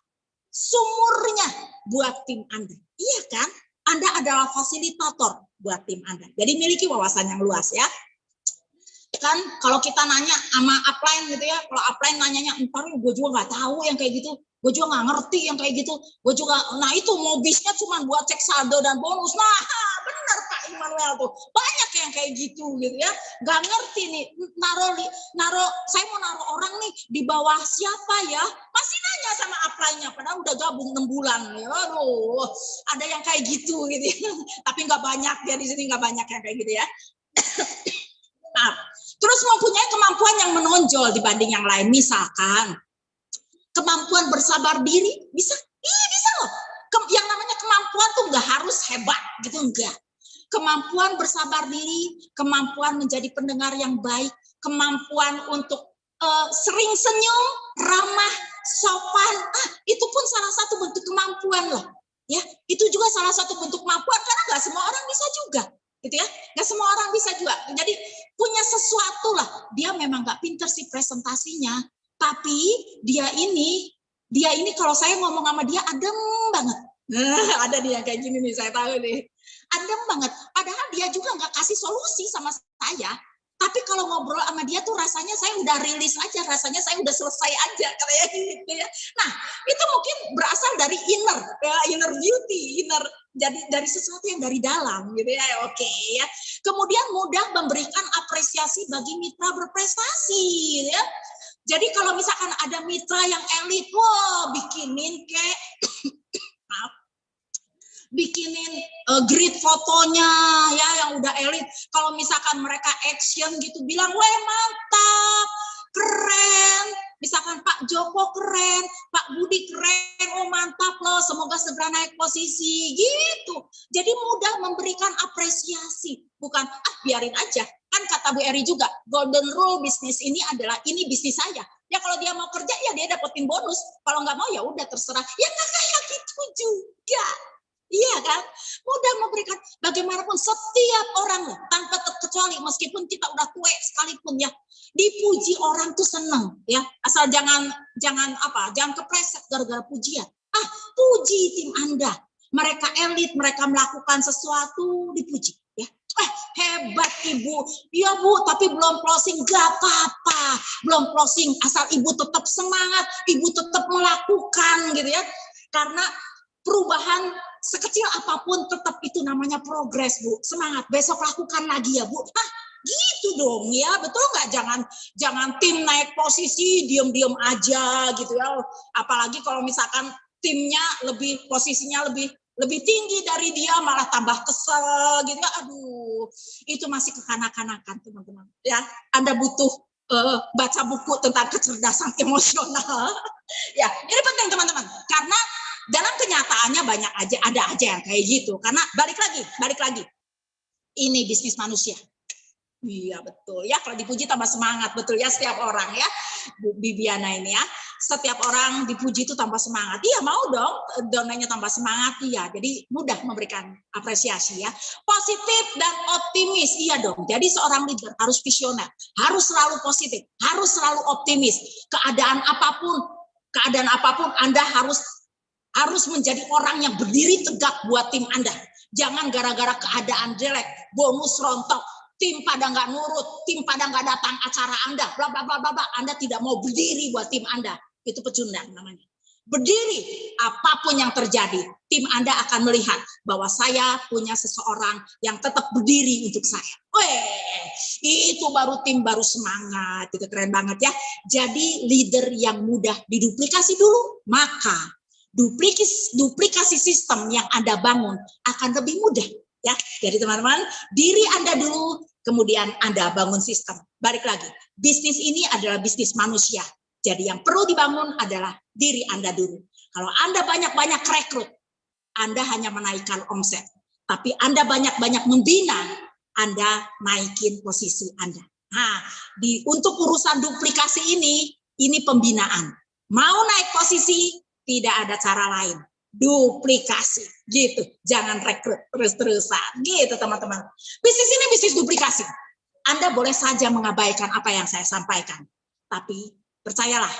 sumurnya buat tim Anda. Iya kan? Anda adalah fasilitator buat tim Anda. Jadi miliki wawasan yang luas ya. Kan kalau kita nanya sama upline gitu ya, kalau upline nanyanya, entar gue juga nggak tahu yang kayak gitu, gue juga nggak ngerti yang kayak gitu, gue juga, nah itu modisnya cuma buat cek saldo dan bonus. Nah benar Pak Immanuel tuh, banyak yang kayak gitu ya, nggak ngerti nih, saya mau naruh orang nih di bawah siapa ya, masih nanya sama upline-nya, padahal udah gabung 6 bulan ya. Aduh, ada yang kayak gitu ya. Tapi nggak banyak ya, di sini nggak banyak yang kayak gitu ya. Nah, terus mempunyai kemampuan yang menonjol dibanding yang lain. Misalkan kemampuan bersabar diri, bisa? Iya bisa loh. Yang namanya kemampuan tuh nggak harus hebat gitu, enggak. Kemampuan bersabar diri, kemampuan menjadi pendengar yang baik, kemampuan untuk sering senyum, ramah, sopan. Itu pun salah satu bentuk kemampuan loh. Ya, itu juga salah satu bentuk kemampuan karena nggak semua orang bisa juga. Gitu ya, nggak semua orang bisa juga. Jadi punya sesuatu lah. Dia memang nggak pinter sih presentasinya, tapi dia ini kalau saya ngomong sama dia adem banget. Ada dia kayak gini nih, saya tahu nih, adem banget. Padahal dia juga nggak kasih solusi sama saya. Tapi kalau ngobrol sama dia tuh rasanya saya udah rilis aja, rasanya saya udah selesai aja kayak gitu ya. Nah, itu mungkin berasal dari inner beauty, jadi dari sesuatu yang dari dalam gitu ya. Oke ya. Kemudian mudah memberikan apresiasi bagi mitra berprestasi ya. Jadi kalau misalkan ada mitra yang elit, wah bikinin kayak bikinin grid fotonya ya yang udah elit. Kalau misalkan mereka action gitu bilang, "Weh mantap, keren." Misalkan Pak Joko keren, Pak Budi keren, oh mantap loh, semoga segera naik posisi gitu. Jadi mudah memberikan apresiasi, bukan biarin aja. Kan kata Bu Eri juga, golden rule bisnis ini adalah ini bisnis saya. Ya kalau dia mau kerja ya dia dapetin bonus, kalau nggak mau ya udah terserah. Ya nggak kayak gitu juga. Iya kan? Mudah memberikan, bagaimanapun setiap orang tanpa terkecuali, meskipun kita udah tua sekalipun ya, dipuji orang tuh seneng ya. Asal jangan kepleset gara-gara pujian. Puji tim Anda. Mereka elit, mereka melakukan sesuatu, dipuji ya. Hebat Ibu. Iya Bu, tapi belum closing, gak apa-apa. Belum closing, asal Ibu tetap semangat, Ibu tetap melakukan gitu ya. Karena perubahan sekecil apapun tetap itu namanya progres Bu. Semangat, besok lakukan lagi ya Bu. Gitu dong ya, betul nggak? Jangan tim naik posisi diem-diem aja gitu ya. Apalagi kalau misalkan timnya posisinya lebih tinggi dari dia, malah tambah kesel gitu. Aduh, itu masih kekanak-kanakan teman-teman. Ya, Anda butuh baca buku tentang kecerdasan emosional. Ya, ini penting teman-teman. Karena dalam kenyataannya ada aja yang kayak gitu. Karena balik lagi. Ini bisnis manusia. Iya betul ya, kalau dipuji tambah semangat, betul ya setiap orang ya, Bu Bibiana ini ya, setiap orang dipuji itu tambah semangat. Iya mau dong, donanya tambah semangat, iya. Jadi mudah memberikan apresiasi ya. Positif dan optimis, iya dong. Jadi seorang leader harus visioner, harus selalu positif, harus selalu optimis. Keadaan apapun Anda harus menjadi orang yang berdiri tegak buat tim Anda. Jangan gara-gara keadaan jelek, bonus rontok, tim pada nggak nurut, tim pada nggak datang acara Anda, bla bla bla bla. Anda tidak mau berdiri buat tim Anda. Itu pecundang namanya. Berdiri, apapun yang terjadi, tim Anda akan melihat bahwa saya punya seseorang yang tetap berdiri untuk saya. Itu baru tim baru semangat, itu keren banget ya. Jadi leader yang mudah diduplikasi dulu, maka duplikasi sistem yang Anda bangun akan lebih mudah ya. Jadi teman-teman, diri Anda dulu, kemudian Anda bangun sistem. Balik lagi, bisnis ini adalah bisnis manusia. Jadi yang perlu dibangun adalah diri Anda dulu. Kalau Anda banyak-banyak rekrut, Anda hanya menaikkan omset. Tapi Anda banyak-banyak membina, Anda naikin posisi Anda. Nah, untuk urusan duplikasi ini pembinaan. Mau naik posisi, tidak ada cara lain. Duplikasi gitu, jangan rekrut terus-terusan gitu teman-teman. Bisnis ini bisnis duplikasi. Anda boleh saja mengabaikan apa yang saya sampaikan. Tapi percayalah,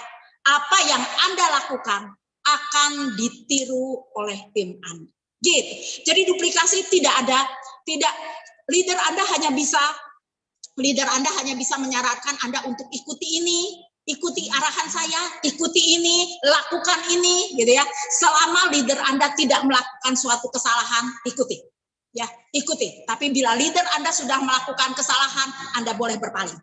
apa yang Anda lakukan akan ditiru oleh tim Anda. Gitu. Jadi duplikasi tidak ada, leader Anda hanya bisa menyarankan Anda untuk ikuti ini, ikuti arahan saya, ikuti ini, lakukan ini, gitu ya. Selama leader Anda tidak melakukan suatu kesalahan, ikuti. Ya, ikuti. Tapi bila leader Anda sudah melakukan kesalahan, Anda boleh berpaling.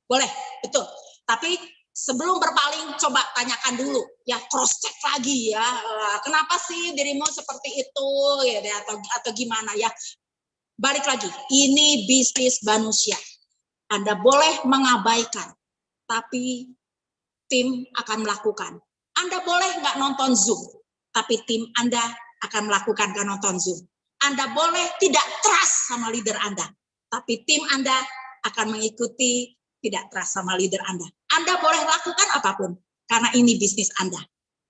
Boleh, betul. Tapi sebelum berpaling, coba tanyakan dulu, ya, cross check lagi ya. Kenapa sih dirimu seperti itu, ya, atau gimana ya? Balik lagi, ini bisnis manusia. Anda boleh mengabaikan, tapi tim akan melakukan. Anda boleh nggak nonton Zoom, tapi tim Anda akan melakukan nggak nonton Zoom. Anda boleh tidak trust sama leader Anda, tapi tim Anda akan mengikuti tidak trust sama leader Anda. Anda boleh lakukan apapun, karena ini bisnis Anda.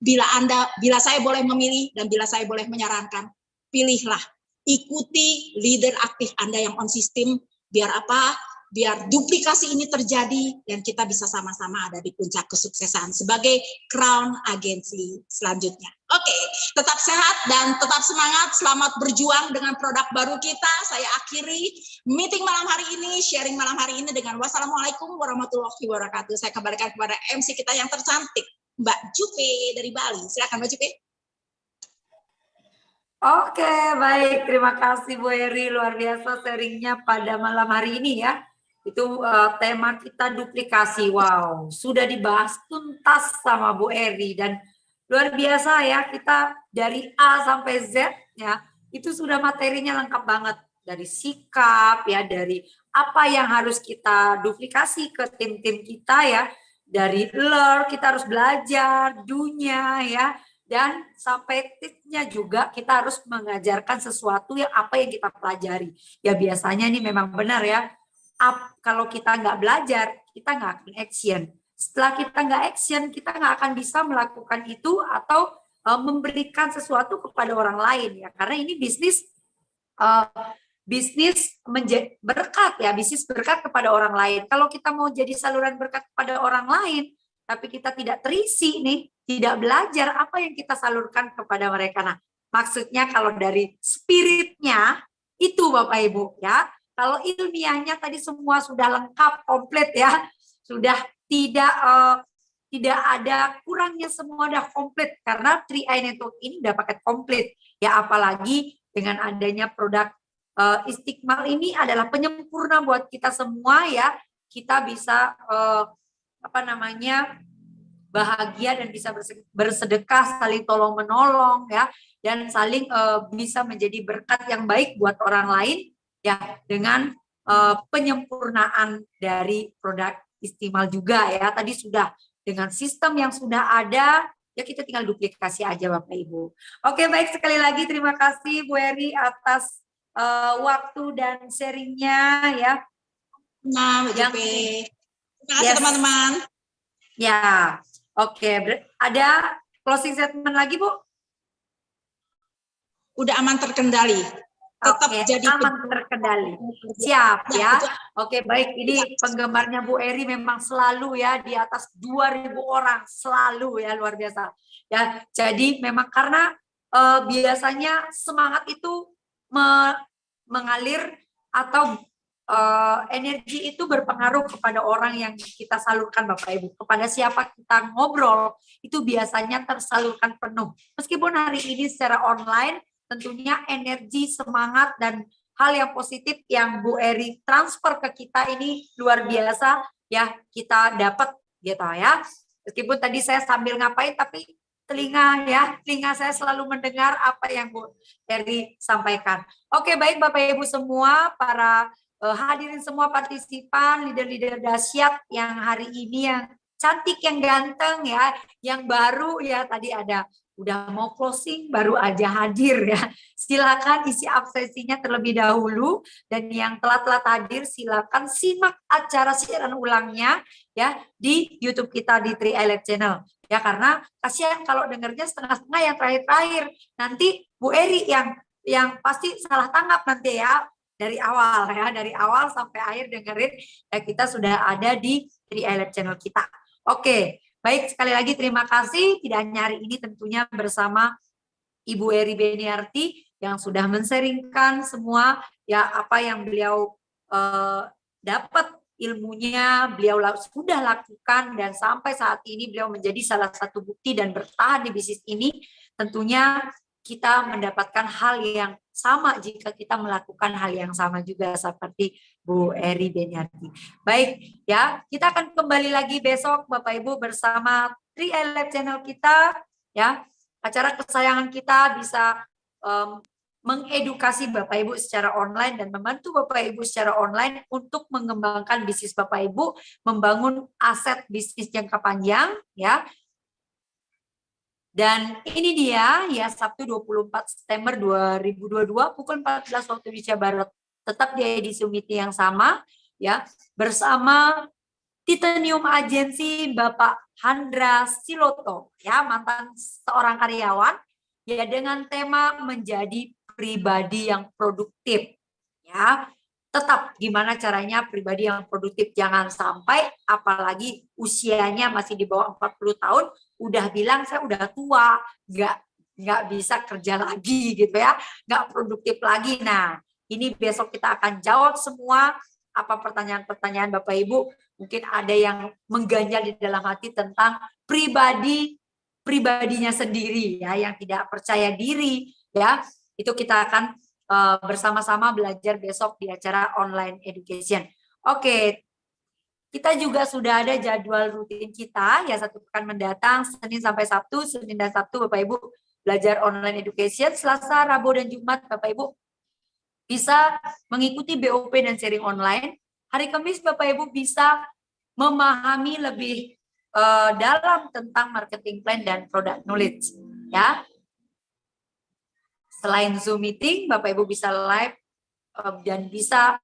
Bila saya boleh memilih dan bila saya boleh menyarankan, pilihlah, ikuti leader aktif Anda yang on system, biar apa? Biar duplikasi ini terjadi dan kita bisa sama-sama ada di puncak kesuksesan sebagai Crown Agency selanjutnya. Oke, tetap sehat dan tetap semangat, selamat berjuang dengan produk baru kita. Saya akhiri meeting malam hari ini, sharing malam hari ini dengan wassalamualaikum warahmatullahi wabarakatuh. Saya kembalikan kepada MC kita yang tercantik, Mbak Jupe dari Bali. Silakan Mbak Jupe. Oke, baik. Terima kasih Bu Eri, luar biasa sharingnya pada malam hari ini ya. Itu tema kita duplikasi. Wow, sudah dibahas tuntas sama Bu Eri dan luar biasa ya, kita dari A sampai Z ya, itu sudah materinya lengkap banget, dari sikap ya, dari apa yang harus kita duplikasi ke tim-tim kita ya, dari learn kita harus belajar, dunia ya, dan sampai tipsnya juga kita harus mengajarkan sesuatu yang apa yang kita pelajari. Ya biasanya ini memang benar ya, kalau kita nggak belajar, kita nggak akan action. Setelah kita nggak action, kita nggak akan bisa melakukan itu atau memberikan sesuatu kepada orang lain ya. Karena ini bisnis berkat ya, bisnis berkat kepada orang lain. Kalau kita mau jadi saluran berkat kepada orang lain, tapi kita tidak terisi nih, tidak belajar apa yang kita salurkan kepada mereka. Nah, maksudnya kalau dari spiritnya itu Bapak Ibu ya. Kalau ilmiahnya tadi semua sudah lengkap, komplit ya, sudah tidak ada kurangnya, semua udah komplit karena 3i Network ini udah paket komplit ya. Apalagi dengan adanya produk Istiqmal ini adalah penyempurna buat kita semua ya. Kita bisa bahagia dan bisa bersedekah, saling tolong menolong ya, dan saling bisa menjadi berkat yang baik buat orang lain ya, dengan penyempurnaan dari produk Istiqmal juga ya. Tadi sudah dengan sistem yang sudah ada ya, kita tinggal duplikasi aja Bapak Ibu. Oke, baik, sekali lagi terima kasih Bu Eri atas waktu dan sharingnya ya. Nah, Mbak Jupe. Terima kasih teman-teman. Ya, oke. Ada closing statement lagi Bu? Udah aman terkendali. Tetap jadi aman terkendali. Siap ya. Oke, baik. Ini penggemarnya Bu Eri memang selalu ya di atas 2.000 orang, selalu ya, luar biasa. Ya, jadi memang karena biasanya semangat itu mengalir atau energi itu berpengaruh kepada orang yang kita salurkan Bapak Ibu. Kepada siapa kita ngobrol itu biasanya tersalurkan penuh. Meskipun hari ini secara online, tentunya energi, semangat, dan hal yang positif yang Bu Eri transfer ke kita ini luar biasa ya, kita dapat gitu ya. Meskipun tadi saya sambil ngapain, tapi telinga saya selalu mendengar apa yang Bu Eri sampaikan. Oke, baik Bapak Ibu semua, para hadirin semua partisipan, leader-leader dahsyat yang hari ini, yang cantik, yang ganteng ya, yang baru ya, tadi ada udah mau closing baru aja hadir ya. Silakan isi absensinya terlebih dahulu, dan yang telat-telat hadir silakan simak acara siaran ulangnya ya di YouTube kita di 3i Live Channel ya, karena kasihan kalau dengernya setengah-setengah yang terakhir-terakhir, nanti Bu Eri yang pasti salah tanggap nanti ya. dari awal ya, dari awal sampai akhir dengerin ya, kita sudah ada di 3i Lab channel kita. Oke, baik, sekali lagi terima kasih, tidak hanya hari ini tentunya bersama Ibu Eri Beniarti yang sudah men-sharingkan semua ya apa yang beliau dapat ilmunya, beliau sudah lakukan dan sampai saat ini beliau menjadi salah satu bukti dan bertahan di bisnis ini. Tentunya kita mendapatkan hal yang sama jika kita melakukan hal yang sama juga seperti Bu Eri Beniarti. Baik ya, kita akan kembali lagi besok Bapak Ibu bersama 3i Lab channel kita ya. Acara kesayangan kita bisa mengedukasi Bapak Ibu secara online dan membantu Bapak Ibu secara online untuk mengembangkan bisnis Bapak Ibu, membangun aset bisnis jangka panjang ya. Dan ini dia ya, Sabtu 24 September 2022 pukul 14 waktu Indonesia Barat. Tetap di edisi meeting yang sama ya, bersama Titanium Agency Bapak Handra Siloto ya, mantan seorang karyawan ya, dengan tema menjadi pribadi yang produktif ya. Tetap gimana caranya pribadi yang produktif, jangan sampai apalagi usianya masih di bawah 40 tahun udah bilang saya udah tua, nggak bisa kerja lagi gitu ya, nggak produktif lagi. Nah, ini besok kita akan jawab semua apa pertanyaan-pertanyaan Bapak Ibu. Mungkin ada yang mengganjal di dalam hati tentang pribadinya sendiri ya, yang tidak percaya diri ya. Itu kita akan bersama-sama belajar besok di acara online education. Oke, kita juga sudah ada jadwal rutin kita ya, 1 pekan mendatang, Senin sampai Sabtu, Senin dan Sabtu Bapak Ibu belajar online education, Selasa, Rabu dan Jumat Bapak Ibu bisa mengikuti BOP dan sharing online. Hari Kamis Bapak Ibu bisa memahami lebih dalam tentang marketing plan dan product knowledge ya. Selain Zoom meeting, Bapak Ibu bisa live dan bisa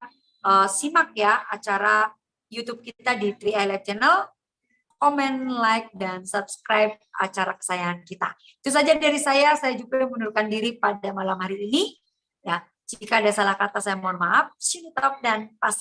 simak ya acara YouTube kita di 3i Lab channel, komen, like, dan subscribe acara kesayangan kita. Itu saja dari saya juga mengundurkan diri pada malam hari ini. Ya, jika ada salah kata saya mohon maaf. Shin, dan pas